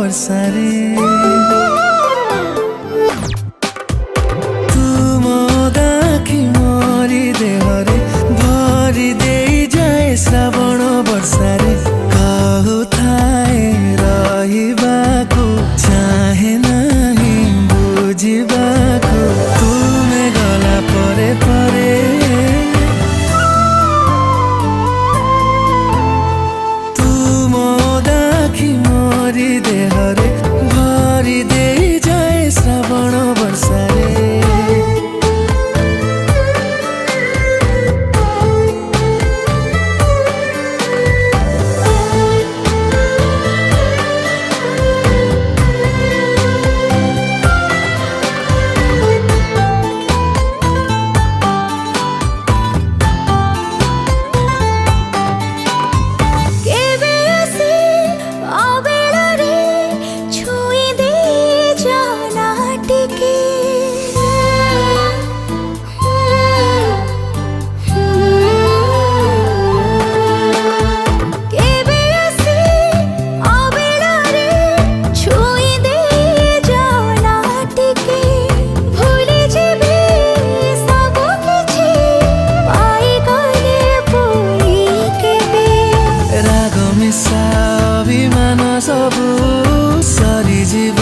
ବର୍ଷାରେ ତୁମ ଆଖି ମୋରି ଦେହରେ ଭରି ଦେଇଯାଏ ଶ୍ରାବଣ ବର୍ଷାରେ କହୁଥାଏ ରହିବାକୁ ଚାହେଁ ନାହିଁ ବୁଝିବାକୁ ତୁମେ ଗଲା ପରେ ପରେ मोरी देहरे भरी दे जाए श्रावण वर्षारे अभिमान सबू सरी जीव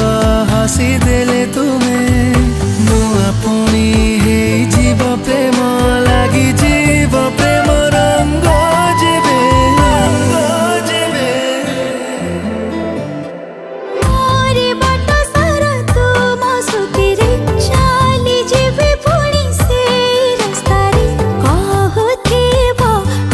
हसी देले तुमे नुआ पुणी हे जीव प्रेम लगी जीव प्रेम रंग जेबे मोरे बाट सारा तुम सुतिरे चाली जेबे पुणी से रास्तारे कहथिब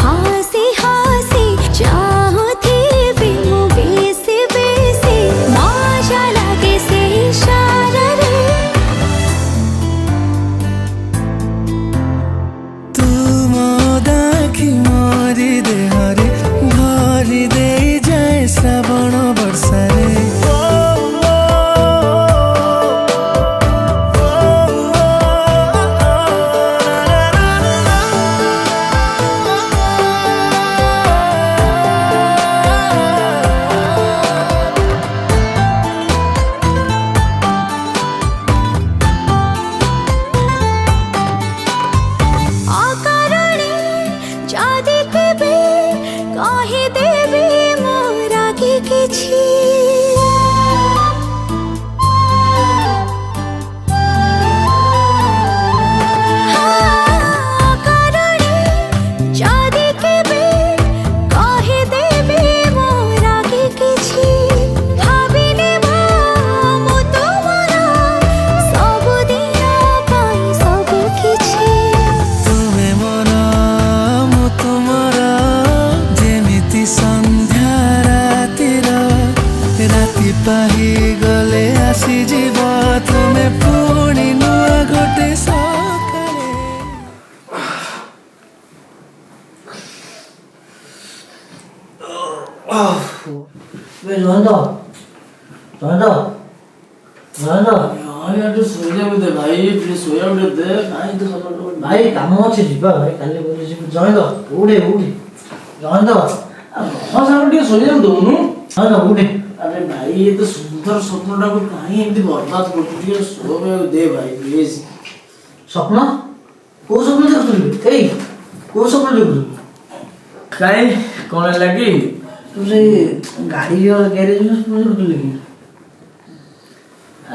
हासी हासी चाहुथिबे मु बेसी बेसी मजा लागे से इशारा रे तुम आखि मोरी देहरे भरी दे जाए श्रावण वर्षारे अकारणे जादि केबे कहि देबे मोर आगे किछि अकारणे जादि केबे कहि देबे मोर आगे किछि भाबिले मु तुमर सब दिन पाई सब किछि तुमे मोर मु तुमर जेमिति संध्या रातिर राति पाही गले आसी जीव तुमे पुणी नुआ गोटे सकाळे 왜 저한다? 저한다? 저한다? यार तो सो जा दे भाई प्लीज सोया दे काई तो सब ଭାଇ କାମ ଅଛି ଯିବା ଭାଇ କାଲି ବୋଲେ ଯିବୁ ଜଣେଦ ଉଠେ ଉଠେ ଜଣେଦ हां साहब ଟିକେ सोया दोनु ଜଣେଦ ଉଠେ अरे भाई ये तो सुंदर स्वप्नटा को काई एमती बर्बाद कर ଟିକେ सोबे दे भाई प्लीज ସ୍ୱପ୍ନ କୋଉ ସ୍ୱପ୍ନ ଦେଖୁଥିଲୁ ଏଇ କୋଉ ସ୍ୱପ୍ନ ଦେଖୁଥିଲୁ काई कोन लगी ତୁ ସେଇ ଗାଡିର ଗ୍ୟାରେଜ ସ୍ୱପ୍ନ ଦେଖୁଥିଲୁ କି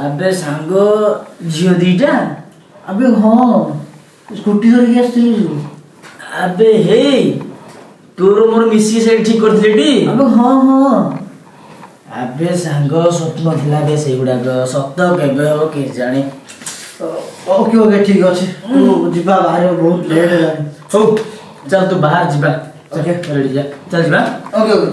अबे सांगो झियो दीटा ଆବେ ହଁ ସ୍କୁଟି ଧରିକି ଆସିଥିଲୁ अबे हे तोर मोर मिसी से ठीक करथिलेटी ଆବେ ହଁ ହଁ अबे सांगो स्वप्न थिला बे सेगुडा सत्य केबे हो के जाने ओके ओके ठीक ଅଛି ତୁ ଯିବା ବାହାରେ ବହୁତ ଲେଟ୍ ହେଲାଣି हो चल तू बाहर जीबा ओके रेडी जा चल जीबा ओके ओके